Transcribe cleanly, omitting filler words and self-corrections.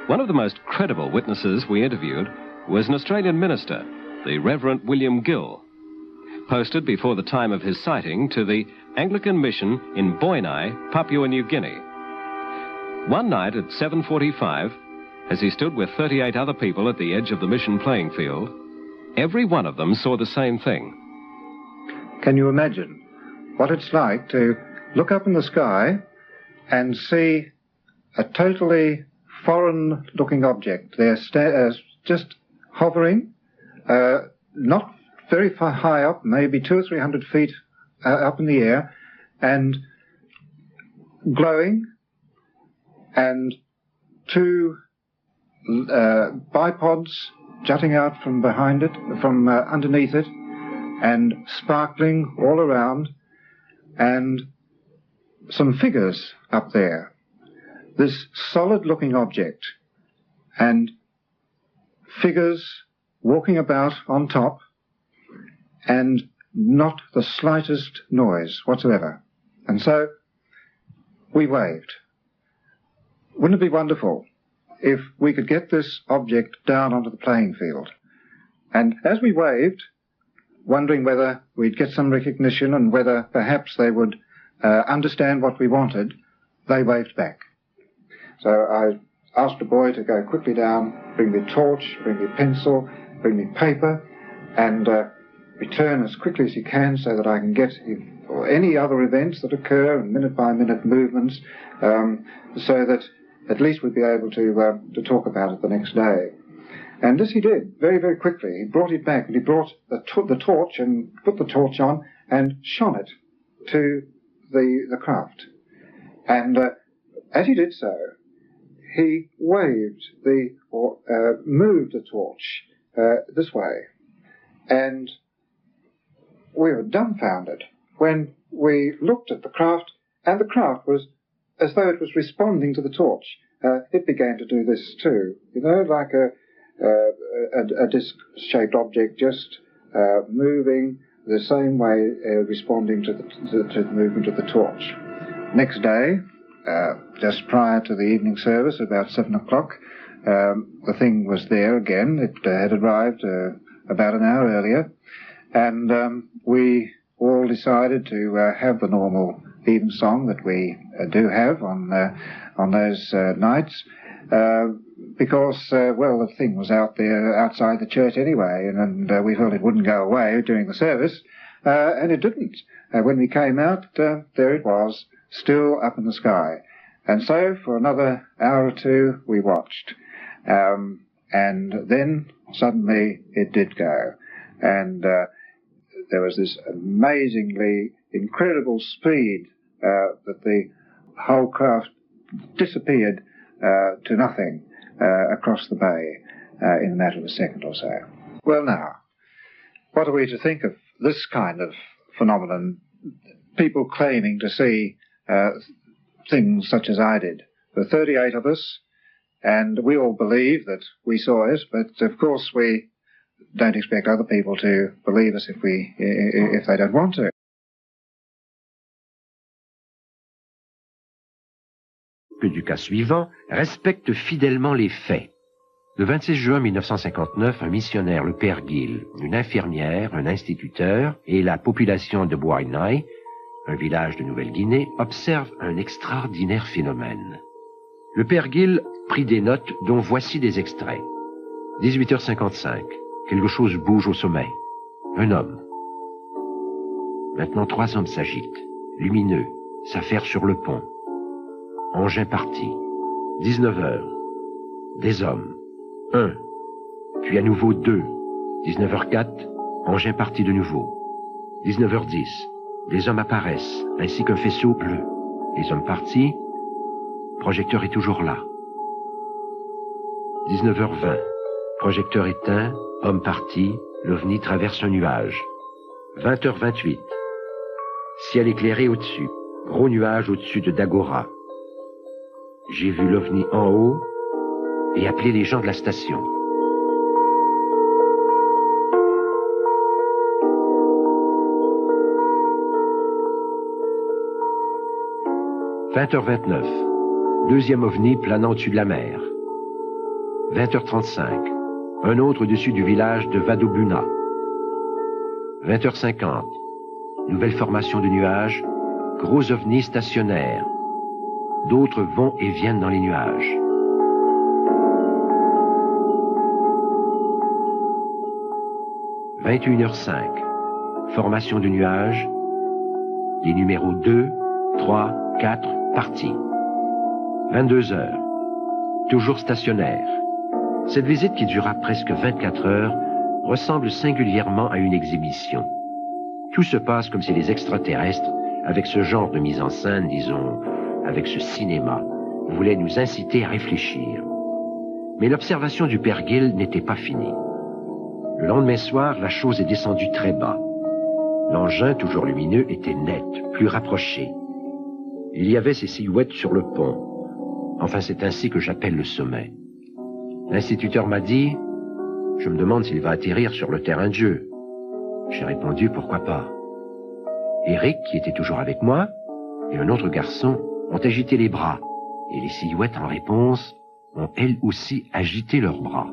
One of the most credible witnesses we interviewed was an Australian minister, the Reverend William Gill, posted before the time of his sighting to the Anglican mission in Boinai, Papua New Guinea. One night at 7:45, as he stood with 38 other people at the edge of the mission playing field, every one of them saw the same thing. Can you imagine what it's like to look up in the sky and see a totally foreign-looking object there just hovering, not very far high up, maybe 200 or 300 feet up in the air, and glowing, and two bipods jutting out from behind it, from underneath it, and sparkling all around, and some figures up there. This solid-looking object, and figures walking about on top, and not the slightest noise whatsoever. And so we waved. Wouldn't it be wonderful if we could get this object down onto the playing field? And as we waved, wondering whether we'd get some recognition and whether perhaps they would understand what we wanted, they waved back. So I asked a boy to go quickly down, bring me a torch, bring me a pencil, bring me paper, and return as quickly as he can so that I can get any other events that occur and minute-by-minute movements, so that at least we'd be able to talk about it the next day. And this he did, very, very quickly. He brought it back, and he brought the torch and put the torch on and shone it to the craft. And as he did so, he waved moved the torch this way. And we were dumbfounded when we looked at the craft, and the craft was as though it was responding to the torch. It began to do this too, like a disc-shaped object, just moving the same way, responding to the movement of the torch. Next day, just prior to the evening service, about 7 o'clock, the thing was there again. It had arrived about an hour earlier, and we all decided to have the normal evensong that we do have on those nights, because, well, the thing was out there outside the church anyway, and we felt it wouldn't go away during the service, and it didn't. When we came out, there it was, still up in the sky. And so for another hour or two we watched, and then suddenly it did go, and there was this amazingly incredible speed that the whole craft disappeared to nothing across the bay in a matter of a second or so. Well, now, what are we to think of this kind of phenomenon? People claiming to see things such as I did. There were 38 of us, and we all believe that we saw it, but of course we don't expect other people to believe us if they don't want to. Du cas suivant respecte fidèlement les faits. Le 26 juin 1959, un missionnaire, le père Gill, une infirmière, un instituteur et la population de Boinai, un village de Nouvelle-Guinée, observent un extraordinaire phénomène. Le père Gill prit des notes dont voici des extraits. 18h55. Quelque chose bouge au sommet. Un homme. Maintenant 3 hommes s'agitent. Lumineux. S'affairent sur le pont. Engin parti. 19h. Des hommes. 1. Puis à nouveau 2. 19h04. Engin parti de nouveau. 19h10. Des hommes apparaissent, ainsi qu'un faisceau bleu. Les hommes partis. Projecteur est toujours là. 19h20. Projecteur éteint. Homme parti. L'OVNI traverse un nuage. 20h28. Ciel éclairé au-dessus. Gros nuage au-dessus de Dagora. J'ai vu l'OVNI en haut et appelé les gens de la station. « 20h29. Deuxième OVNI planant au-dessus de la mer. 20h35, un autre au-dessus du village de Vadobuna. 20h50, nouvelle formation de nuages, gros ovnis stationnaires. D'autres vont et viennent dans les nuages. 21h05, formation de nuages, les numéros 2, 3, 4, partis. 22h, toujours stationnaire. Cette visite qui dura presque 24 heures ressemble singulièrement à une exhibition. Tout se passe comme si les extraterrestres, avec ce genre de mise en scène, disons, avec ce cinéma, voulaient nous inciter à réfléchir. Mais l'observation du père Gill n'était pas finie. Le lendemain soir, la chose est descendue très bas. L'engin, toujours lumineux, était net, plus rapproché. Il y avait ces silhouettes sur le pont. Enfin, c'est ainsi que j'appelle le sommet. L'instituteur m'a dit, je me demande s'il va atterrir sur le terrain de jeu. J'ai répondu, pourquoi pas. Eric, qui était toujours avec moi, et un autre garçon, ont agité les bras, et les silhouettes en réponse ont elles aussi agité leurs bras.